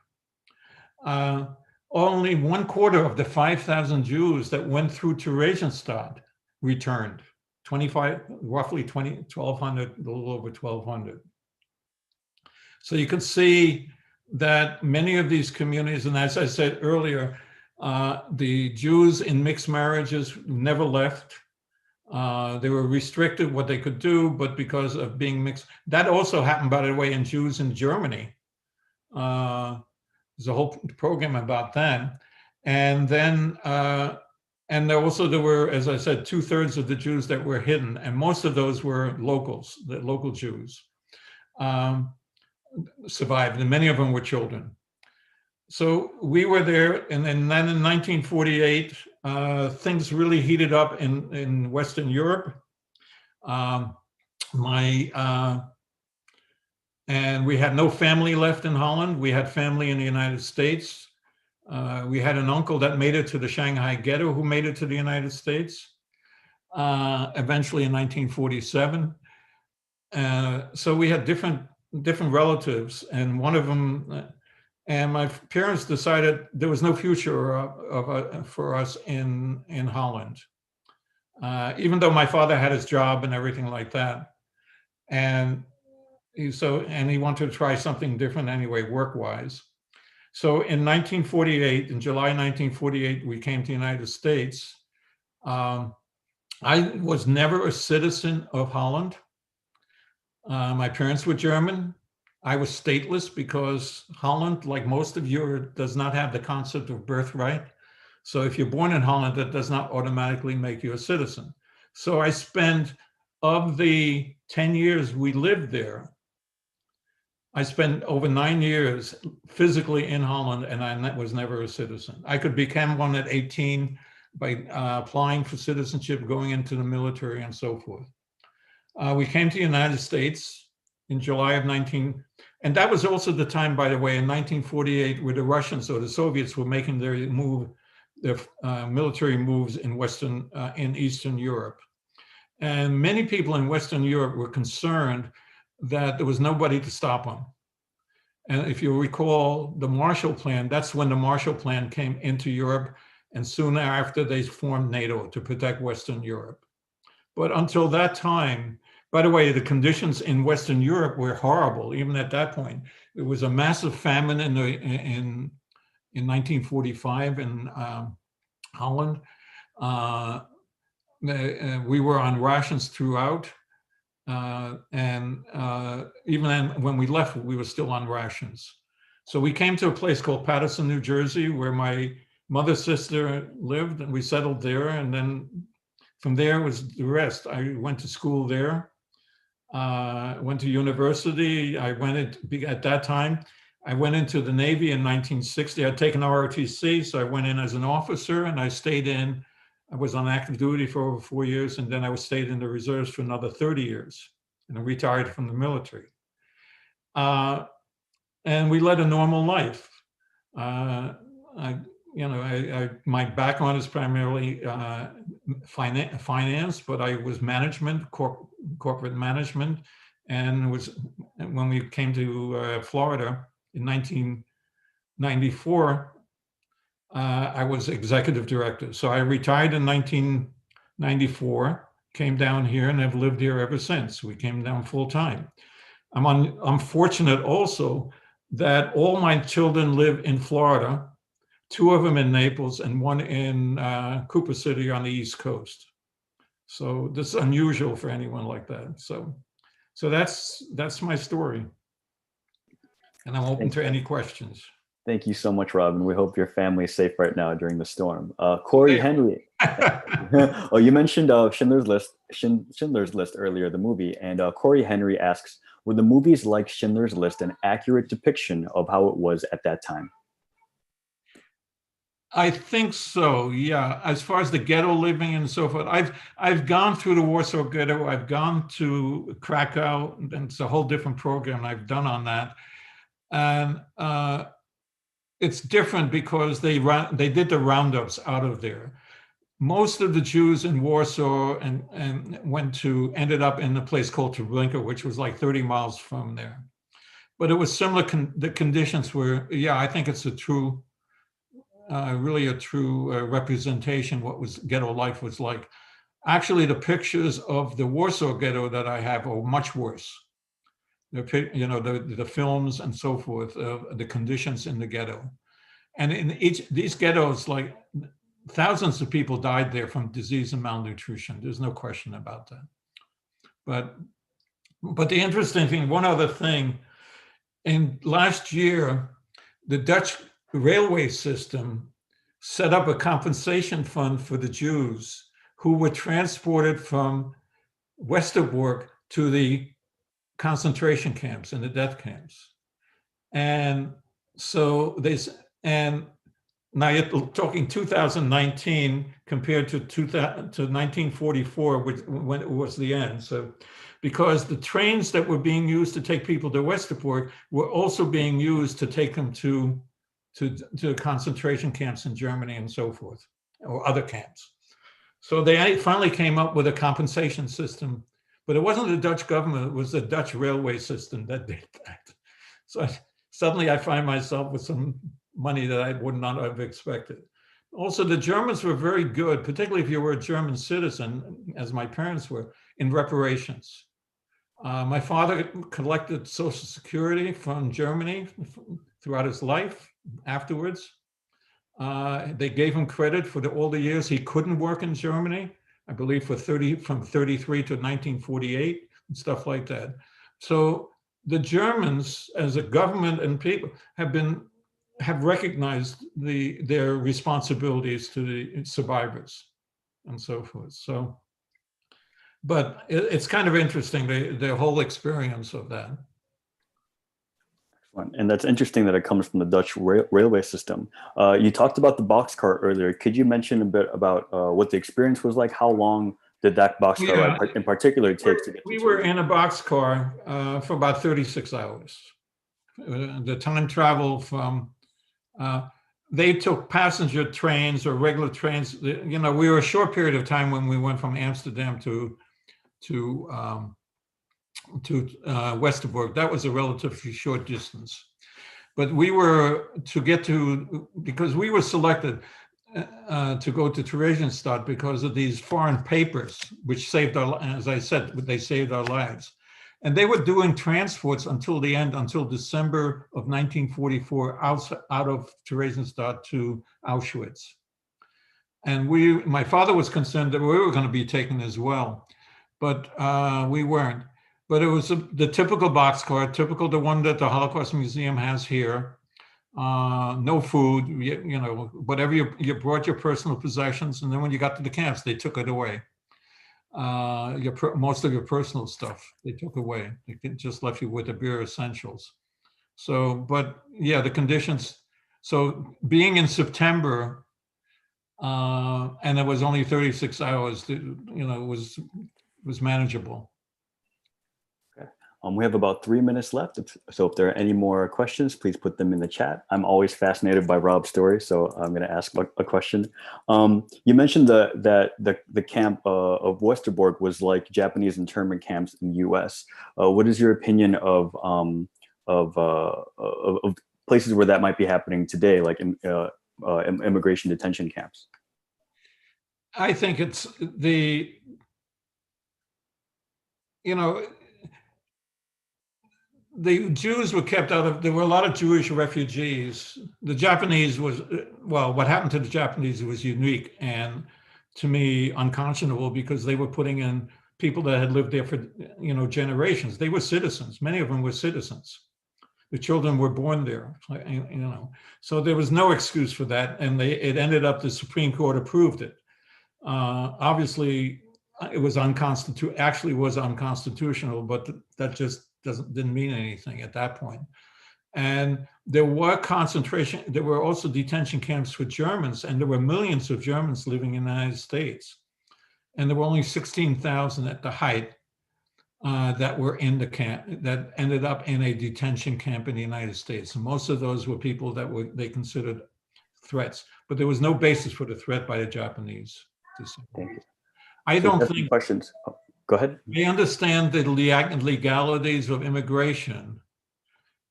Only 1/4 of the 5,000 Jews that went through Theresienstadt returned. Roughly 1,200, a little over 1,200. So you can see that many of these communities, and as I said earlier, the Jews in mixed marriages never left. They were restricted what they could do, but because of being mixed, that also happened, by the way, in Jews in Germany. There's a whole program about that. And then, and there were, as I said, 2/3 of the Jews that were hidden, and most of those were locals, the local Jews. Survived, and many of them were children. So we were there, and then in 1948, things really heated up in Western Europe. And we had no family left in Holland. We had family in the United States. We had an uncle that made it to the Shanghai Ghetto, who made it to the United States, eventually in 1947. So we had different relatives, and one of them, and my parents decided there was no future for us in Holland, even though my father had his job and everything like that, and he wanted to try something different anyway, work-wise. So in July 1948, we came to the United States. I was never a citizen of Holland. My parents were German. I was stateless because Holland, like most of Europe, does not have the concept of birthright. So if you're born in Holland, that does not automatically make you a citizen. So I spent, of the 10 years we lived there, I spent over 9 years physically in Holland, and I was never a citizen. I could become one at 18 by applying for citizenship, going into the military, and so forth. We came to the United States in July of and that was also the time, by the way, in 1948, where the Russians or the Soviets were making their military moves in Eastern Europe. And many people in Western Europe were concerned that there was nobody to stop them. And if you recall the Marshall Plan, that's when the Marshall Plan came into Europe, And soon after, they formed NATO to protect Western Europe. But until that time, by the way, the conditions in Western Europe were horrible, even at that point. There was a massive famine in 1945 in Holland. We were on rations throughout. And even then, when we left, we were still on rations. So we came to a place called Paterson, New Jersey, where my mother's sister lived, and we settled there. And then from there was the rest. I went to school there, went to university. At that time, I went into the Navy in 1960. I'd taken ROTC, so I went in as an officer, and I was on active duty for over 4 years, and then I stayed in the reserves for another 30 years, and I retired from the military. And we led a normal life. My background is primarily finance, but I was management, corporate management, and when we came to Florida in 1994, I was executive director. So I retired in 1994, came down here, and have lived here ever since. We came down full time. I'm fortunate also that all my children live in Florida, 2 of them in Naples and 1 in Cooper City on the East Coast. So this is unusual for anyone like that. So that's my story. And I'm open to any questions. Thank you so much, Robin. We hope your family is safe right now during the storm. Corey Henry. Oh, you mentioned Schindler's List earlier, the movie, and Corey Henry asks, were the movies like Schindler's List an accurate depiction of how it was at that time? I think so, yeah. As far as the ghetto living and so forth, I've gone through the Warsaw Ghetto. I've gone to Krakow, and it's a whole different program I've done on that. And it's different because they did the roundups out of there. Most of the Jews in Warsaw ended up in a place called Treblinka, which was like 30 miles from there. But it was similar. The conditions were, yeah, I think it's really a true representation what ghetto life was like. Actually, the pictures of the Warsaw Ghetto that I have are much worse. The films and so forth, the conditions in the ghetto. And in these ghettos, like thousands of people died there from disease and malnutrition. There's no question about that. But the interesting thing, one other thing, in last year, the Dutch railway system set up a compensation fund for the Jews who were transported from Westerbork to the concentration camps and the death camps. And so now you're talking 2019 compared to 1944, when it was the end. So, because the trains that were being used to take people to Westerbork were also being used to take them to concentration camps in Germany and so forth, or other camps. So they finally came up with a compensation system, but it wasn't the Dutch government, it was the Dutch railway system that did that. So suddenly I find myself with some money that I would not have expected. Also, the Germans were very good, particularly if you were a German citizen, as my parents were, in reparations. My father collected Social Security from Germany throughout his life afterwards. They gave him credit for all the years he couldn't work in Germany, I believe from 33 to 1948 and stuff like that. So the Germans, as a government and people, have recognized their responsibilities to the survivors and so forth. So, but it's kind of interesting, the whole experience of that. Excellent. And that's interesting that it comes from the Dutch railway system. You talked about the boxcar earlier. Could you mention a bit about what the experience was like? How long did that boxcar ride in particular take to get to? We were in a boxcar for about 36 hours. The time travel from, they took passenger trains or regular trains. We were a short period of time when we went from Amsterdam to Westerbork. That was a relatively short distance. But we were because we were selected, to go to Theresienstadt because of these foreign papers, which saved our, as I said, they saved our lives. And they were doing transports until the end, until December of 1944, out of Theresienstadt to Auschwitz. And my father was concerned that we were going to be taken as well, but we weren't. But it was the typical boxcar, typical the one that the Holocaust Museum has here. No food, you know, whatever you brought your personal possessions, and then when you got to the camps, they took it away. Most of your personal stuff they took away. They just left you with the bare essentials. So, but yeah, the conditions. So being in September, and it was only 36 hours. You know, it was manageable. We have about 3 minutes left. So if there are any more questions, please put them in the chat. I'm always fascinated by Rob's story, so I'm going to ask a question. You mentioned that the camp of Westerbork was like Japanese internment camps in the U.S. What is your opinion of places where that might be happening today, like in immigration detention camps? I think it's the Jews were kept out of, there were a lot of Jewish refugees. The Japanese was, well, what happened to the Japanese was unique and to me unconscionable because they were putting in people that had lived there for, generations. They were citizens. Many of them were citizens. The children were born there, So there was no excuse for that. And it ended up, the Supreme Court approved it. Obviously, it was unconstitutional, but that just didn't mean anything at that point. And there were also detention camps for Germans, and there were millions of Germans living in the United States. And there were only 16,000 at the height that were in the camp, that ended up in a detention camp in the United States. And most of those were people that they considered threats, but there was no basis for the threat by the Japanese. Thank you. I don't think questions. Oh, go ahead. They understand the legalities of immigration.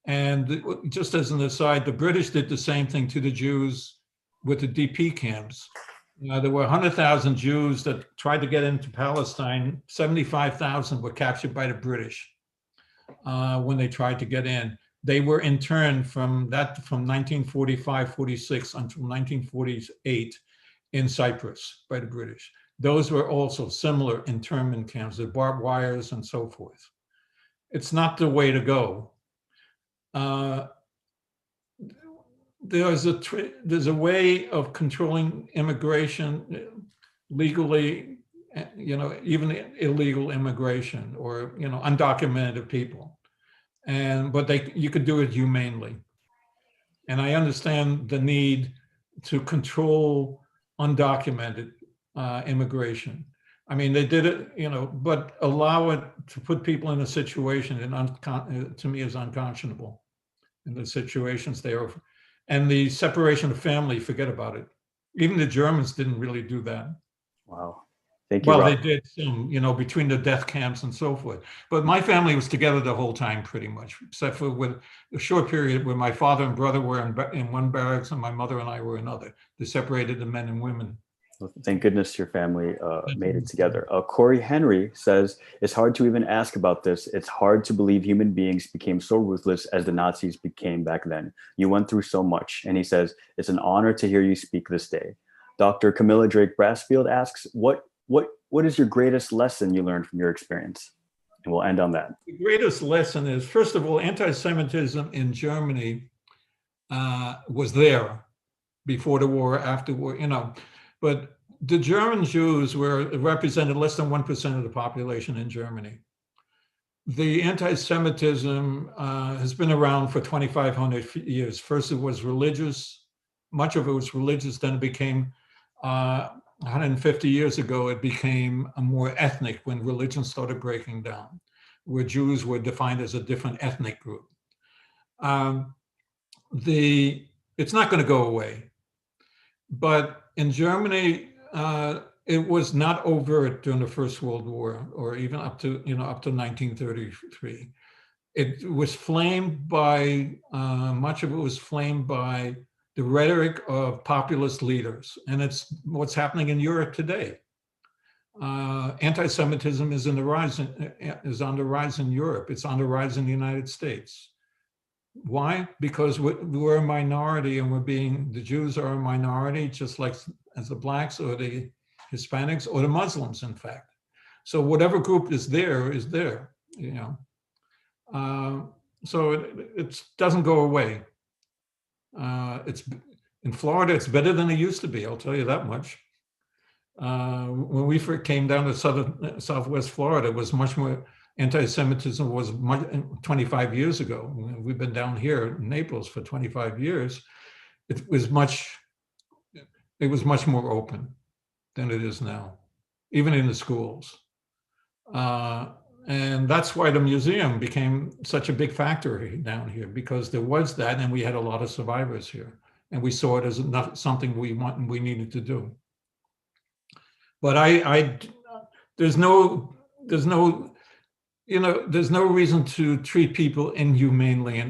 And just as an aside, the British did the same thing to the Jews with the DP camps. There were 100,000 Jews that tried to get into Palestine. 75,000 were captured by the British when they tried to get in. They were interned from 1945-46 until 1948 in Cyprus by the British. Those were also similar internment camps, with barbed wires and so forth. It's not the way to go. There's a way of controlling immigration legally, even illegal immigration or undocumented people, but you could do it humanely. And I understand the need to control undocumented immigration. I mean, they did it, but allow it to put people in a situation to me is unconscionable in the situations there. And the separation of family, forget about it. Even the Germans didn't really do that. Wow. Thank you, well, Rob. They did some, between the death camps and so forth. But my family was together the whole time, pretty much, except for with a short period where my father and brother were in one barracks and my mother and I were in another. They separated the men and women. Well, thank goodness your family made it together. Corey Henry says, it's hard to even ask about this. It's hard to believe human beings became so ruthless as the Nazis became back then. You went through so much. And he says, it's an honor to hear you speak this day. Dr. Camilla Drake Brassfield asks, what is your greatest lesson you learned from your experience? And we'll end on that. The greatest lesson is, first of all, anti-Semitism in Germany was there before the war, after war, but the German Jews represented less than 1% of the population in Germany. The anti-Semitism has been around for 2,500 years. First, it was religious. Much of it was religious. Then it became, 150 years ago, it became a more ethnic when religion started breaking down, where Jews were defined as a different ethnic group. It's not going to go away. But in Germany, it was not overt during the First World War, or even up to 1933. It was flamed by much of it was flamed by the rhetoric of populist leaders. And it's what's happening in Europe today. Anti-Semitism is on the rise in Europe. It's on the rise in the United States. Why? Because we're a minority, and the Jews are a minority, just like as the blacks or the Hispanics or the Muslims, in fact. So whatever group is there, you know. So it doesn't go away. It's in Florida, it's better than it used to be, I'll tell you that much. When we first came down to Southwest Florida, it was much more, anti-Semitism was 25 years ago. We've been down here in Naples for 25 years. It was much more open than it is now, even in the schools. And that's why the museum became such a big factor down here, because there was that, and we had a lot of survivors here, and we saw it as something we needed to do. But there's no reason to treat people inhumanely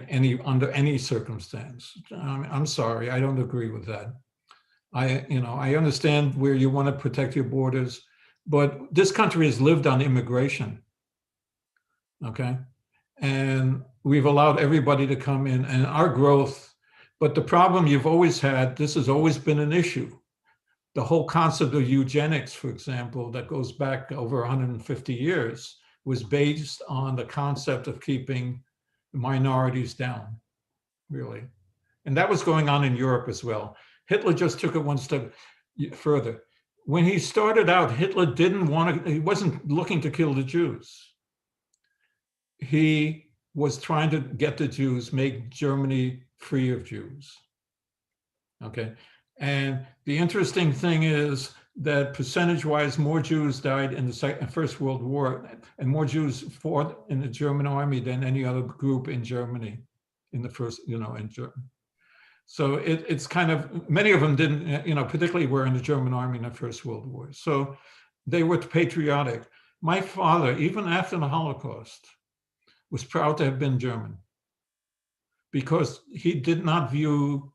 under any circumstance. I'm sorry, I don't agree with that. I understand where you want to protect your borders, but this country has lived on immigration, okay? And we've allowed everybody to come in, and our growth, but the problem you've always had, this has always been an issue. The whole concept of eugenics, for example, that goes back over 150 years, was based on the concept of keeping minorities down, really. And that was going on in Europe as well. Hitler just took it one step further. When he started out, Hitler he wasn't looking to kill the Jews. He was trying to get the Jews, make Germany free of Jews, okay? And the interesting thing is that percentage-wise, more Jews died in the First World War, and more Jews fought in the German army than any other group in Germany in the first, in Germany. So it's kind of, many of them didn't, particularly were in the German army in the First World War. So they were patriotic. My father, even after the Holocaust, was proud to have been German, because he did not view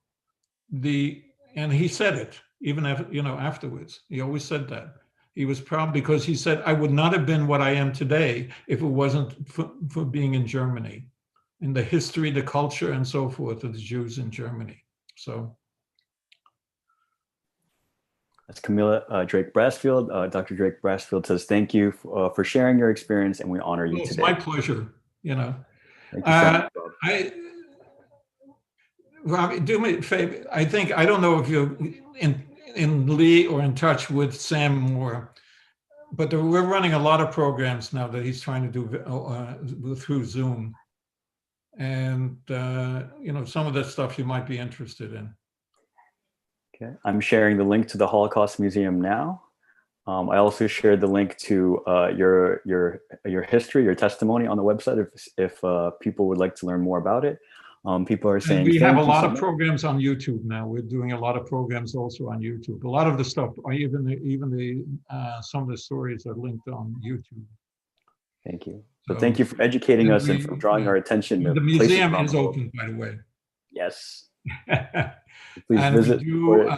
and he said it, even afterwards. He always said that. He was proud because he said, I would not have been what I am today if it wasn't for being in Germany, in the history, the culture, and so forth of the Jews in Germany. So. That's Camilla Drake Brassfield. Dr. Drake Brassfield says, thank you for sharing your experience, and we honor you today. It's my pleasure, Thank you so much, Rob. Robbie, do me a favor. I don't know if you're in Lee or in touch with Sam Moore, but we're running a lot of programs now that he's trying to do through Zoom. And, some of that stuff you might be interested in. Okay, I'm sharing the link to the Holocaust Museum now. I also shared the link to your history, your testimony on the website if people would like to learn more about it. People are saying, and we have a lot of programs on YouTube now. We're doing a lot of programs also on YouTube. A lot of the stuff, even some of the stories are linked on YouTube. Thank you. So thank you for educating us and for drawing our attention. The museum is open, by the way. Yes. Please and visit. We do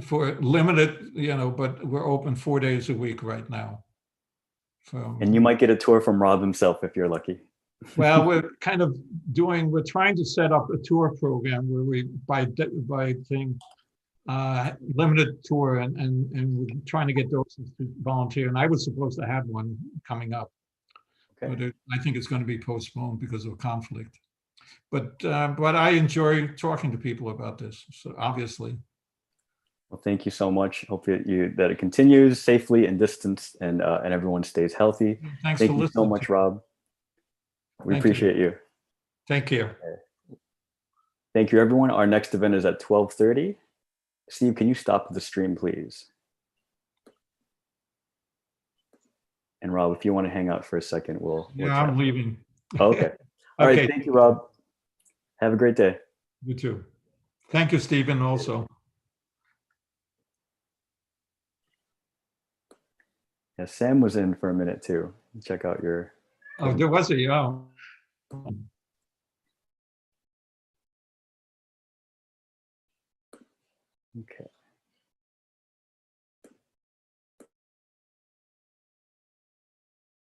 for limited, but we're open 4 days a week right now. So. And you might get a tour from Rob himself if you're lucky. Well, we're trying to set up a tour program where we, by limited tour, and we're trying to get those to volunteer. And I was supposed to have one coming up, okay. But I think it's going to be postponed because of conflict. But I enjoy talking to people about this, so obviously. Well, thank you so much. Hope that it continues safely and distanced, and everyone stays healthy. Thank you so much, Rob. We appreciate you. Thank you. Okay. Thank you, everyone. Our next event is at 12:30. Steve, can you stop the stream, please? And Rob, if you want to hang out for a second, we'll I'm leaving. Okay. All right. Thank you, Rob. Have a great day. You too. Thank you, Stephen, also. Yeah, Sam was in for a minute too. Check out your. Oh, there was a, Okay.